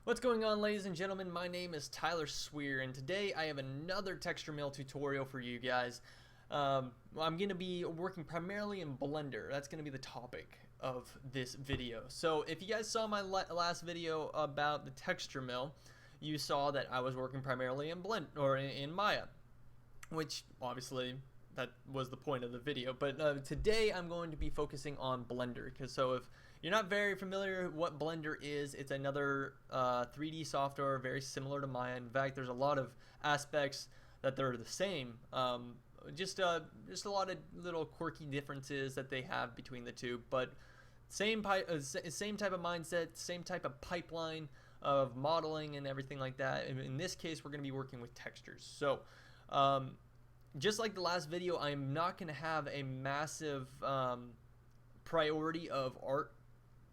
What's going on, ladies and gentlemen? My name is Tyler Swear, and today I have another texture mill tutorial for you guys. I'm going to be working primarily in Blender. That's going to be the topic of this video. So if you guys saw my last video about the texture mill, you saw that I was working primarily in Blender or in Maya, which obviously that was the point of the video. But today I'm going to be focusing on Blender, because if you're not very familiar with what Blender is, it's another 3D software very similar to Maya. In fact, there's a lot of aspects that they're the same. Just a lot of little quirky differences that they have between the two, but same type of mindset, same type of pipeline of modeling and everything like that. In this case, we're going to be working with textures. So just like the last video, I'm not going to have a massive priority of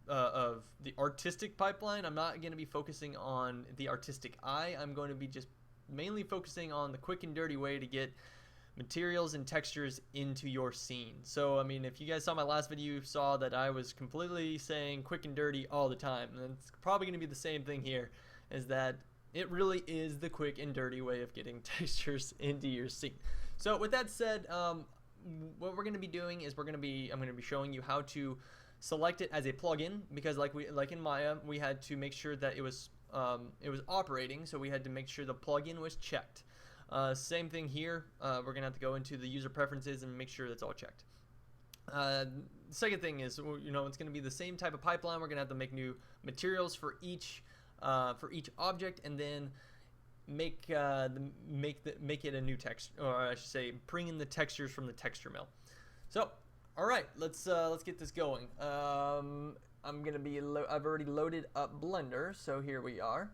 the artistic pipeline. I'm not going to be focusing on the artistic eye. I'm going to be just mainly focusing on the quick and dirty way to get materials and textures into your scene. So I mean, if you guys saw my last video, you saw that I was completely saying quick and dirty all the time, and it's probably going to be the same thing here, is that it really is the quick and dirty way of getting textures into your scene. So with that said, what we're going to be doing is I'm going to be showing you how to select it as a plugin, because like in Maya, we had to make sure that it was operating, so we had to make sure the plugin was checked. Same thing here. We're gonna have to go into the user preferences and make sure that's all checked. Second thing is, it's gonna be the same type of pipeline. We're gonna have to make new materials for each object, and then make it a new text, or I should say, bring in the textures from the texture mill. So, all right, let's get this going. I've already loaded up Blender, so here we are.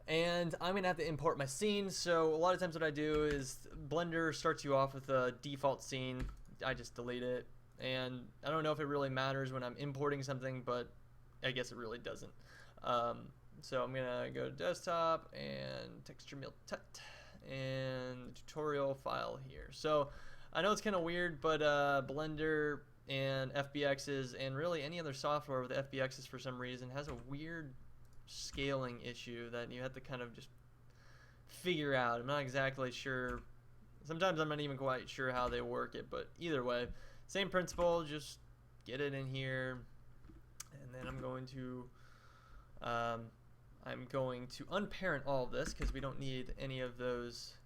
And I'm gonna have to import my scene. So a lot of times what I do is Blender starts you off with a default scene. I just delete it, and I don't know if it really matters when I'm importing something, but I guess it really doesn't. So I'm gonna go to desktop and texture mill tut and the tutorial file here. So I know it's kind of weird, but Blender and FBXs and really any other software with FBXs for some reason has a weird scaling issue that you have to kind of just figure out. I'm not exactly sure. Sometimes I'm not even quite sure how they work it, but either way, same principle. Just get it in here, and then I'm going to unparent all of this, because we don't need any of those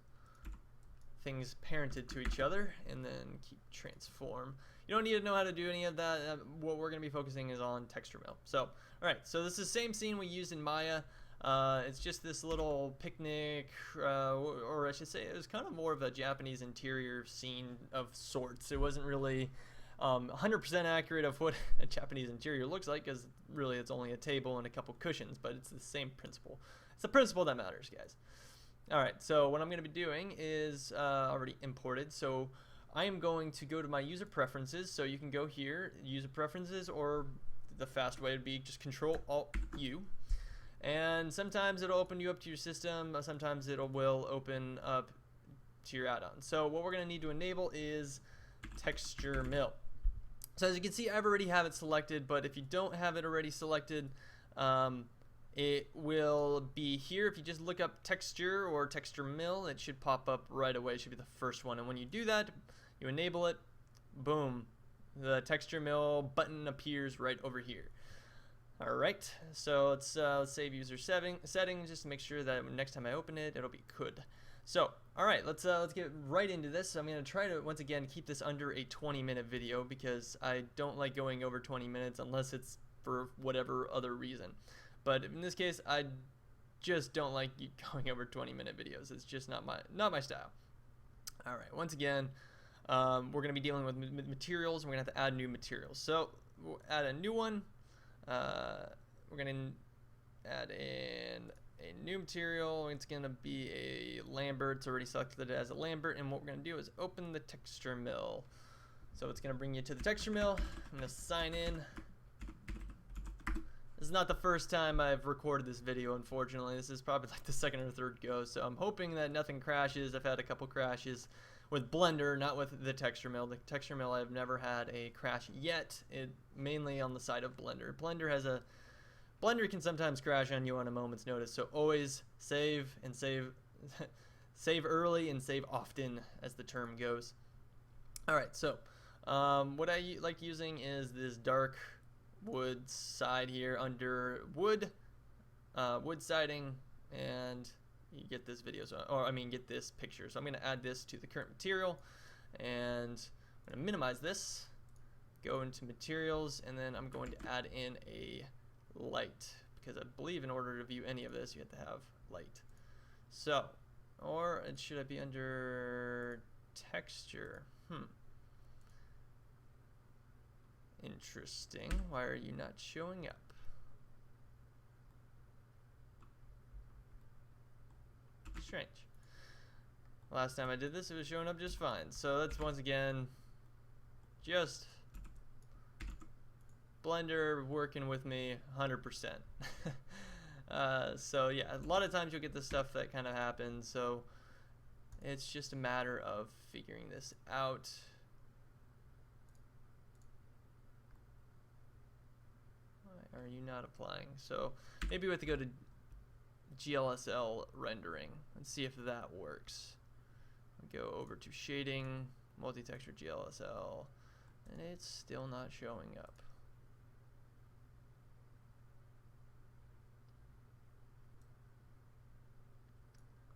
things parented to each other, and then keep transform. You don't need to know how to do any of that. What we're going to be focusing is on texture mill. So alright, so this is the same scene we used in Maya. It's just this little picnic, or I should say it was kind of more of a Japanese interior scene of sorts. It wasn't really 100% accurate of what a Japanese interior looks like, because really it's only a table and a couple cushions, but it's the same principle. It's the principle that matters, guys. Alright, so what I'm going to be doing is already imported, so I am going to go to my user preferences. So you can go here, user preferences, or the fast way would be just Control-Alt-U, and sometimes it'll open you up to your system, sometimes it will open up to your add-on. So what we're going to need to enable is texture mill. So as you can see, I've already have it selected, but if you don't have it already selected, it will be here. If you just look up texture or texture mill, it should pop up right away. It should be the first one, and when you do that, you enable it, boom, the texture mill button appears right over here. Alright, so let's save user settings just to make sure that next time I open it, it'll be good. So alright, let's get right into this. I'm going to try to once again keep this under a 20-minute video, because I don't like going over 20 minutes unless it's for whatever other reason. But in this case, I just don't like going over 20-minute videos. It's just not my style. All right, once again, we're going to be dealing with materials. We're going to have to add new materials. So we'll add a new one. We're going to add in a new material. It's going to be a Lambert. It's already selected as a Lambert. And what we're going to do is open the texture mill. So it's going to bring you to the texture mill. I'm going to sign in. This is not the first time I've recorded this video, unfortunately. This is probably like the second or third go, so I'm hoping that nothing crashes. I've had a couple crashes with Blender, not with the texture mill. The texture mill, I've never had a crash yet. It mainly on the side of Blender. Blender has a Blender can sometimes crash on you on a moment's notice, so always save and save save early and save often, as the term goes. Alright, so what I like using is this dark wood side here under wood siding, and you get this video, get this picture. So I'm going to add this to the current material, and I'm going to minimize this, go into materials, and then I'm going to add in a light, because I believe in order to view any of this you have to have light. So, or should I be under texture? Interesting. Why are you not showing up? Strange. Last time I did this, it was showing up just fine. So that's once again just Blender working with me 100%. So yeah, a lot of times you'll get the stuff that kind of happens. So it's just a matter of figuring this out. Why are you not applying? So maybe we have to go to GLSL rendering and see if that works. Go over to shading, multi-texture GLSL, and it's still not showing up.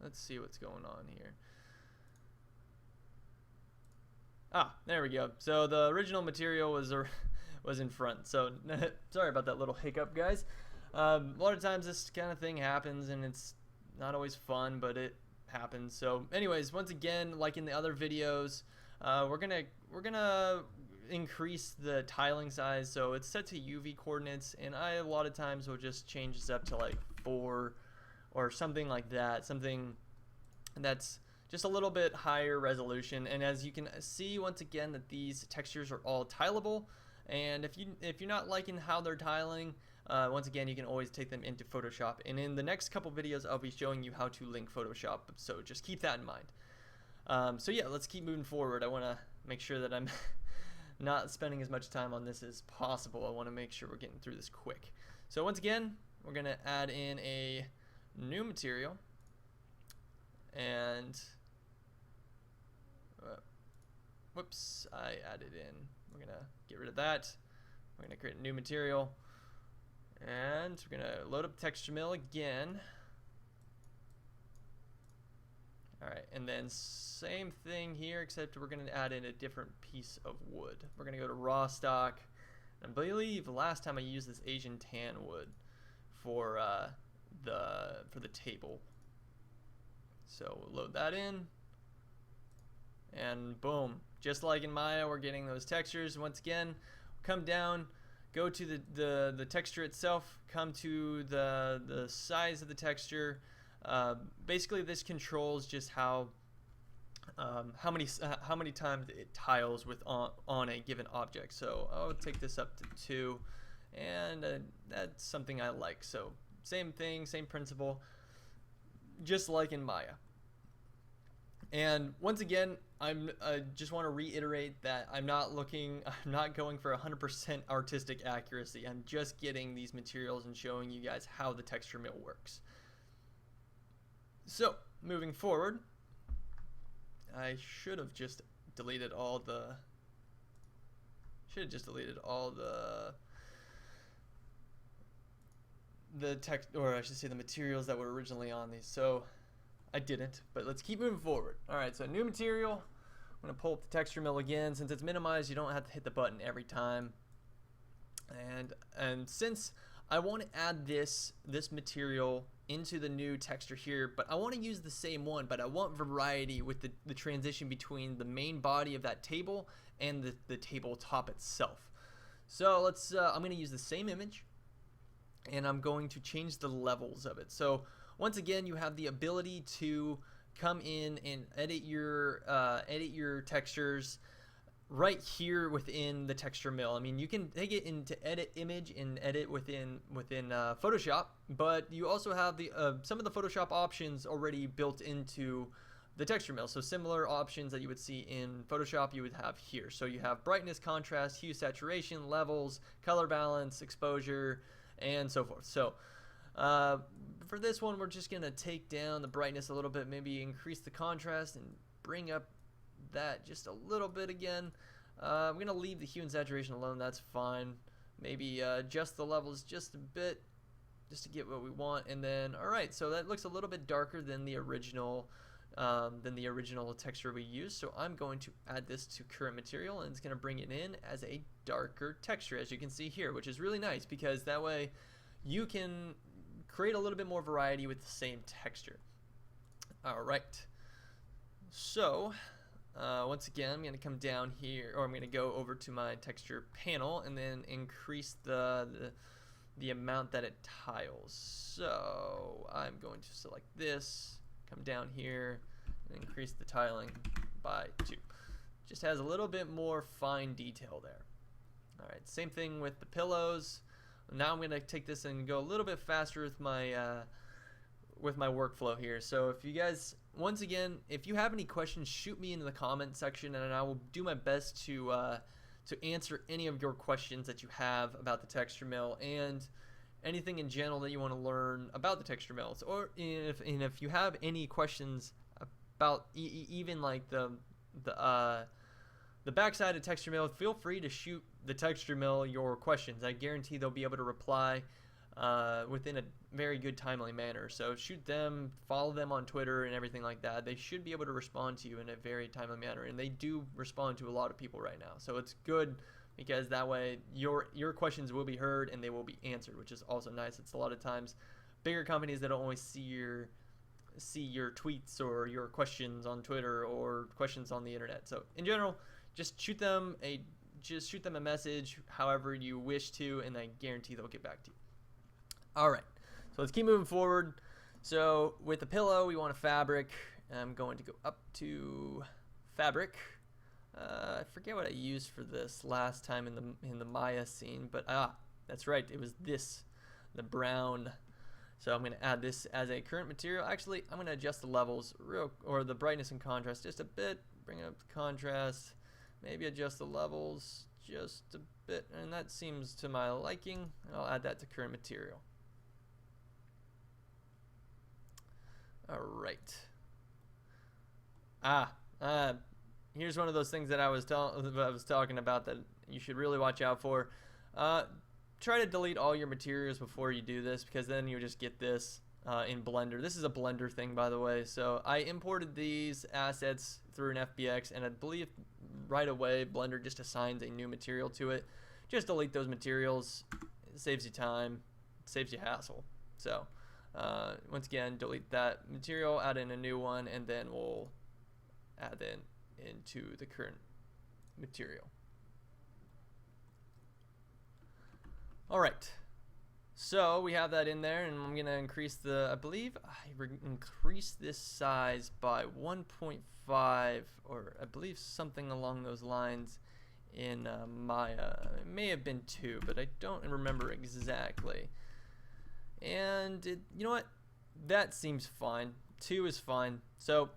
Let's see what's going on here. Ah, there we go. So the original material was in front. So sorry about that little hiccup, guys. A lot of times this kind of thing happens, and it's not always fun, but it happens. So anyways, once again, like in the other videos, we're gonna increase the tiling size. So it's set to UV coordinates, and I a lot of times will just change this up to like 4 or something like that, something that's just a little bit higher resolution. And as you can see, once again, that these textures are all tileable, and if you're not liking how they're tiling, once again, you can always take them into Photoshop, and in the next couple videos I'll be showing you how to link Photoshop, so just keep that in mind. So yeah, let's keep moving forward. I want to make sure that I'm not spending as much time on this as possible. I want to make sure we're getting through this quick. So once again, we're going to add in a new material, and whoops, I added in. We're going to get rid of that. We're going to create a new material, and we're going to load up the texture mill again. Alright, and then same thing here, except we're going to add in a different piece of wood. We're going to go to raw stock. I believe last time I used this Asian tan wood for the table. So we'll load that in, and boom, just like in Maya, we're getting those textures. Once again, come down, go to the texture itself, come to the size of the texture. Basically, this controls just how many times it tiles with on a given object. So I'll take this up to 2, and that's something I like. So same thing, same principle, just like in Maya. And once again, I just want to reiterate that I'm not going for 100% artistic accuracy. I'm just getting these materials and showing you guys how the texture mill works. So moving forward, I should have just deleted all the text, or I should say the materials that were originally on these. So I didn't, but let's keep moving forward. Alright, so new material. I'm going to pull up the texture mill again. Since it's minimized, you don't have to hit the button every time. And since I want to add this material into the new texture here, but I want to use the same one, but I want variety with the transition between the main body of that table and the tabletop itself. So let's I'm going to use the same image, and I'm going to change the levels of it. So once again, you have the ability to come in and edit your textures right here within the texture mill. I mean, you can take it into edit image and edit within Photoshop, but you also have the some of the Photoshop options already built into the texture mill. So similar options that you would see in Photoshop, you would have here. So you have brightness, contrast, hue, saturation, levels, color balance, exposure, and so forth. So for this one, we're just gonna take down the brightness a little bit, maybe increase the contrast and bring up that just a little bit again. I'm gonna leave the hue and saturation alone, that's fine. Maybe adjust the levels just a bit just to get what we want, and then alright, so that looks a little bit darker than the original texture we used. So I'm going to add this to current material, and it's going to bring it in as a darker texture, as you can see here, which is really nice because that way you can create a little bit more variety with the same texture. Alright, so once again, I'm going to come down here, or I'm going to go over to my texture panel and then increase the amount that it tiles. So I'm going to select this, come down here, and increase the tiling by 2. Just has a little bit more fine detail there. Alright, same thing with the pillows. Now I'm going to take this and go a little bit faster with my workflow here. So if you guys, once again, if you have any questions, shoot me into the comment section, and I will do my best to answer any of your questions that you have about the texture mill and anything in general that you want to learn about the texture mills. Or if you have any questions about even like the backside of texture mill, feel free to shoot the texture mill your questions. I guarantee they'll be able to reply within a very good timely manner. So shoot them, follow them on Twitter and everything like that. They should be able to respond to you in a very timely manner, and they do respond to a lot of people right now. So it's good because that way your questions will be heard and they will be answered, which is also nice. It's a lot of times bigger companies that don't always see your tweets or your questions on Twitter or questions on the internet. So in general, just shoot them a message however you wish to, and I guarantee they'll get back to you. Alright, so let's keep moving forward. So with the pillow, we want a fabric. I'm going to go up to fabric. I forget what I used for this last time in the Maya scene, but that's right, it was this, the brown. So I'm going to add this as a current material. Actually, I'm going to adjust the levels or the brightness and contrast just a bit. Bring up the contrast, maybe adjust the levels just a bit, and that seems to my liking. I'll add that to current material. Alright. Here's one of those things that I was talking about that you should really watch out for. Try to delete all your materials before you do this, because then you just get this in Blender. This is a Blender thing, by the way. So I imported these assets through an FBX, and I believe right away Blender just assigns a new material to it. Just delete those materials. It saves you time, it saves you hassle. So once again, delete that material, add in a new one, and then we'll add in into the current material. Alright, so we have that in there, and I'm going to increase I believe I increased this size by 1.5, or I believe something along those lines in Maya. It may have been 2, but I don't remember exactly. And you know what? That seems fine. 2 is fine. So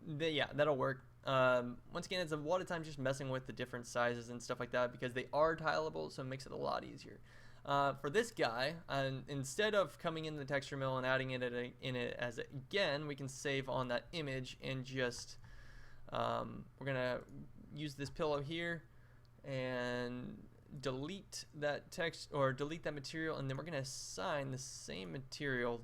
yeah, that'll work. Once again, it's a lot of times just messing with the different sizes and stuff like that because they are tileable, so it makes it a lot easier. For this guy, instead of coming in the texture mill and adding it in it as again, we can save on that image and just we're gonna use this pillow here and delete that text or delete that material, and then we're gonna assign the same material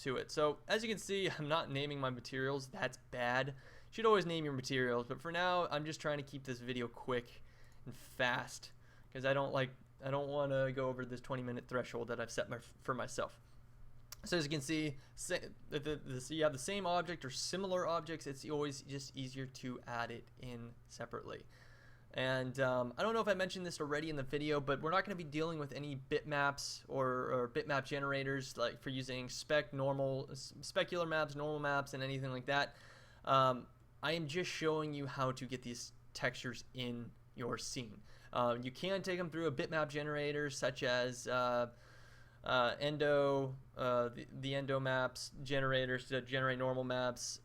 to it. So as you can see, I'm not naming my materials. That's bad. You should always name your materials, but for now I'm just trying to keep this video quick and fast because I don't want to go over this 20-minute threshold that I've set for myself. So as you can see, you have the same object or similar objects. It's always just easier to add it in separately. And I don't know if I mentioned this already in the video, but we're not going to be dealing with any bitmaps or bitmap generators like for using specular maps, normal maps, and anything like that. I am just showing you how to get these textures in your scene. You can take them through a bitmap generator such as Endo, the Endo maps generators to generate normal maps.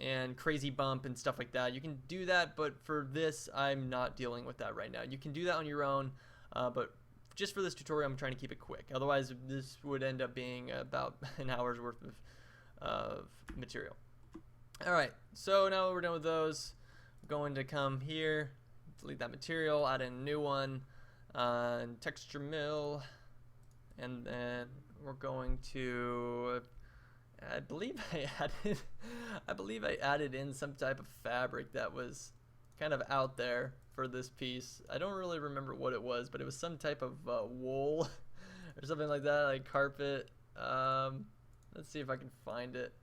And Crazy Bump and stuff like that. You can do that, but for this, I'm not dealing with that right now. You can do that on your own, but just for this tutorial, I'm trying to keep it quick. Otherwise, this would end up being about an hour's worth of material. All right, so now we're done with those. I'm going to come here, delete that material, add in a new one, texture mill, and then we're going to, I believe I added in some type of fabric that was kind of out there for this piece. I don't really remember what it was, but it was some type of wool or something like that, like carpet. Let's see if I can find it.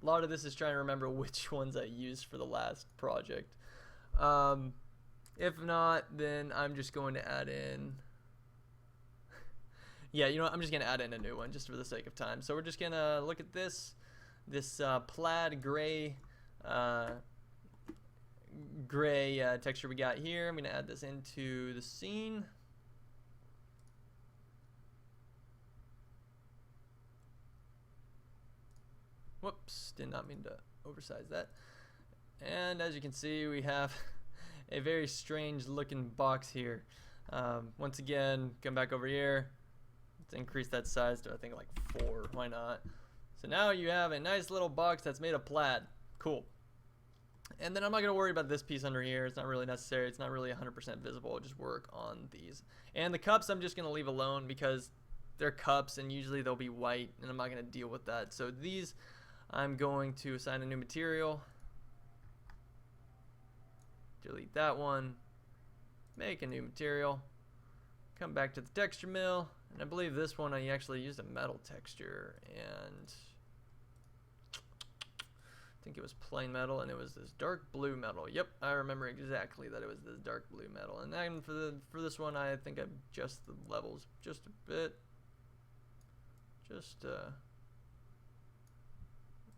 A lot of this is trying to remember which ones I used for the last project. If not, then I'm just going to add in yeah, you know what, I'm just going to add in a new one just for the sake of time. So we're just going to look at this plaid gray texture we got here. I'm going to add this into the scene. Whoops, did not mean to oversize that. And as you can see, we have a very strange looking box here. Once again, come back over here. Let's increase that size to I think like 4. Why not? So now you have a nice little box that's made of plaid. Cool. And then I'm not going to worry about this piece under here. It's not really necessary. It's not really 100% visible. I'll just work on these. And the cups I'm just going to leave alone because they're cups and usually they'll be white and I'm not going to deal with that. So these I'm going to assign a new material. Delete that one. Make a new material. Come back to the texture mill. And I believe this one I actually used a metal texture and I think it was plain metal and it was this dark blue metal. Yep, I remember exactly that it was this dark blue metal. And then for this one I think I adjust the levels just a bit.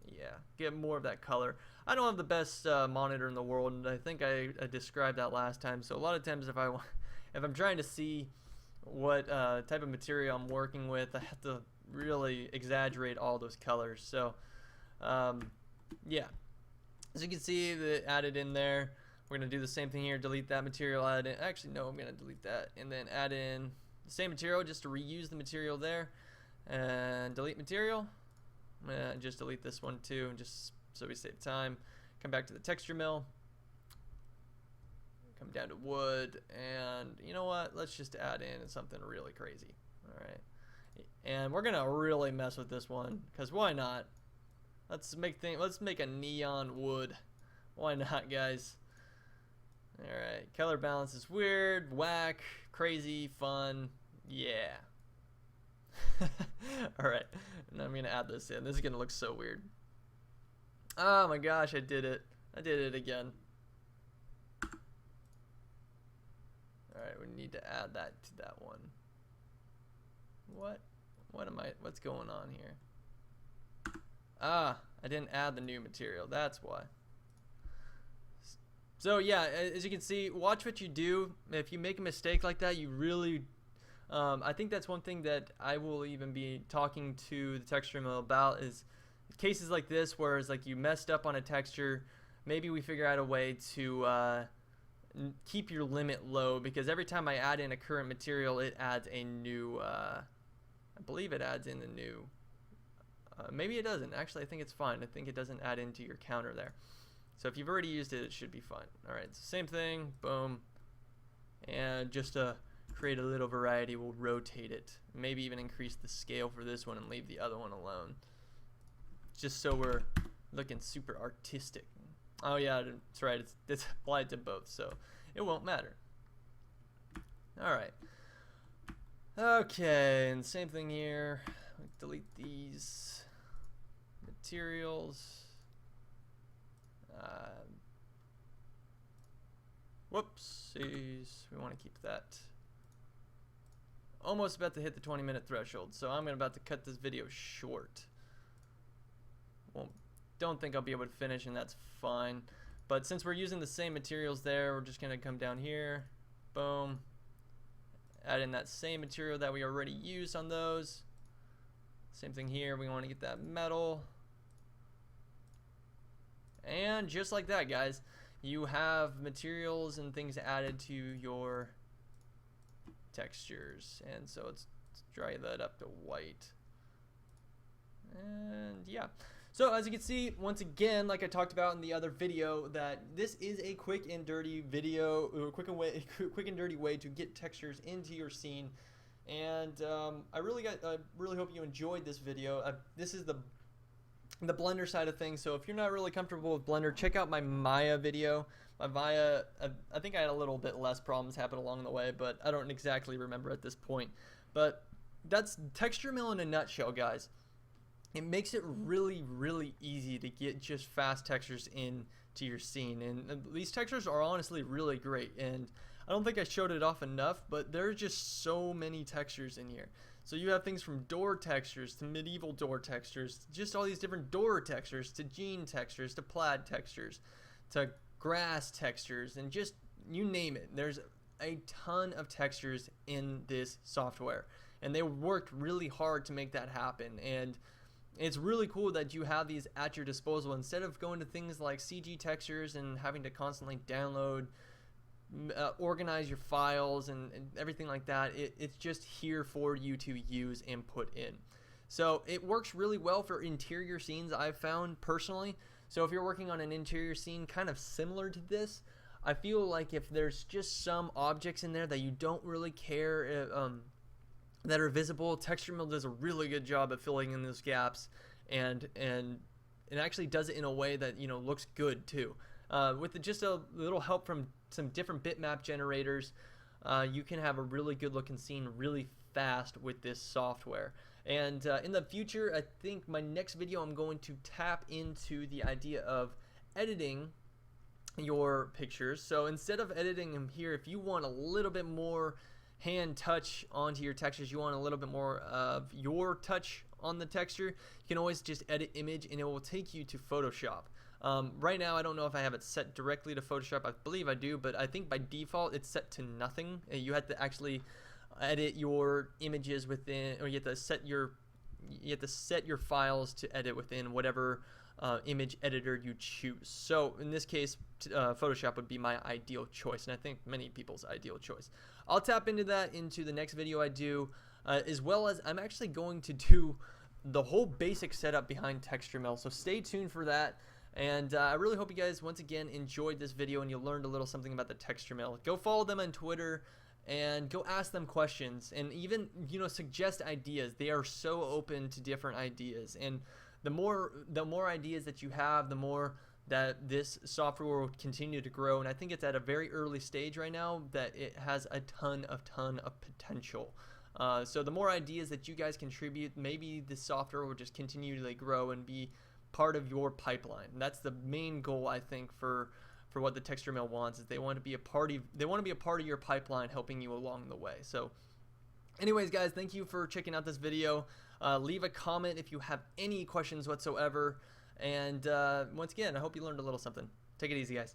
Yeah, get more of that color. I don't have the best monitor in the world, and I think I described that last time. So a lot of times if I'm trying to see what type of material I'm working with, I have to really exaggerate all those colors. So yeah, as you can see, that added in there. We're gonna do the same thing here. Delete that material. Add in. Actually, no, I'm gonna delete that and then add in the same material just to reuse the material there. And delete material. Just delete this one too, just so we save time. Come back to the texture mill. Come down to wood, and you know what? Let's just add in something really crazy. All right, and we're gonna really mess with this one because why not? Let's make a neon wood. Why not, guys? All right, color balance is weird, whack, crazy, fun. Yeah. Alright, and I'm gonna add this in. This is gonna look so weird. Oh my gosh, I did it. I did it again. Alright, we need to add that to that one. What's going on here? Ah, I didn't add the new material. That's why. So yeah, as you can see, watch what you do. If you make a mistake like that, you really I think that's one thing that I will even be talking to the texture mill about is cases like this where it's like you messed up on a texture. Maybe we figure out a way to keep your limit low because every time I add in a current material, it adds a new, I believe it adds in a new, maybe it doesn't. Actually, I think it's fine. I think it doesn't add into your counter there. So if you've already used it, it should be fine. All right, so same thing, boom. And just to create a little variety, we'll rotate it. Maybe even increase the scale for this one and leave the other one alone. Just so we're looking super artistic. Oh yeah, that's right, it's applied to both, so it won't matter. Alright. Okay, and same thing here. Delete these materials. Whoopsies. We want to keep that. Almost about to hit the 20-minute threshold, so I'm about to cut this video short. Well, don't think I'll be able to finish, and that's fine. But since we're using the same materials there, we're just gonna come down here, boom, add in that same material that we already used on those. Same thing here, we want to get that metal. And just like that, guys, you have materials and things added to your textures. And so let's dry that up to white. And yeah. So as you can see, once again, like I talked about in the other video, that this is a quick and dirty video, quick and dirty way to get textures into your scene. And I really hope you enjoyed this video. This is the Blender side of things. So if you're not really comfortable with Blender, check out my Maya video. My Maya, I think I had a little bit less problems happen along the way, but I don't exactly remember at this point. But that's Texture Mill in a nutshell, guys. It makes it really, really easy to get just fast textures into your scene. And these textures are honestly really great. And I don't think I showed it off enough, but there's just so many textures in here. So you have things from door textures to medieval door textures, just all these different door textures, to jean textures, to plaid textures, to grass textures, and just you name it. There's a ton of textures in this software. And they worked really hard to make that happen. And it's really cool that you have these at your disposal instead of going to things like CG textures and having to constantly download, organize your files and everything like that. It's just here for you to use and put in. So it works really well for interior scenes, I've found personally. So if you're working on an interior scene kind of similar to this, I feel like if there's just some objects in there that you don't really care that are visible, Texture Mill does a really good job at filling in those gaps, and it actually does it in a way that, you know, looks good too. With just a little help from some different bitmap generators, you can have a really good looking scene really fast with this software. And in the future, I think my next video I'm going to tap into the idea of editing your pictures. So instead of editing them here, if you want a little bit more hand touch onto your textures, you want a little bit more of your touch on the texture, you can always just edit image and it will take you to Photoshop. Right now I don't know if I have it set directly to Photoshop. I believe I do, but I think by default it's set to nothing. You have to actually edit your images within, or you have to set your files to edit within whatever image editor you choose. So in this case, Photoshop would be my ideal choice, and I think many people's ideal choice. I'll tap into that into the next video I do, as well as I'm actually going to do the whole basic setup behind Texture Mill. So stay tuned for that. And I really hope you guys once again enjoyed this video and you learned a little something about the Texture Mill. Go follow them on Twitter and go ask them questions, and even, you know, suggest ideas. They are so open to different ideas, and the more ideas that you have, the more that this software will continue to grow. And I think it's at a very early stage right now that it has a ton of potential. So the more ideas that you guys contribute, maybe the software will just continue to grow and be part of your pipeline. And that's the main goal, I think, for what the Texture Mill wants, is they want to be a part of your pipeline, helping you along the way. So anyways, guys, thank you for checking out this video. Leave a comment if you have any questions whatsoever. And once again, I hope you learned a little something. Take it easy, guys.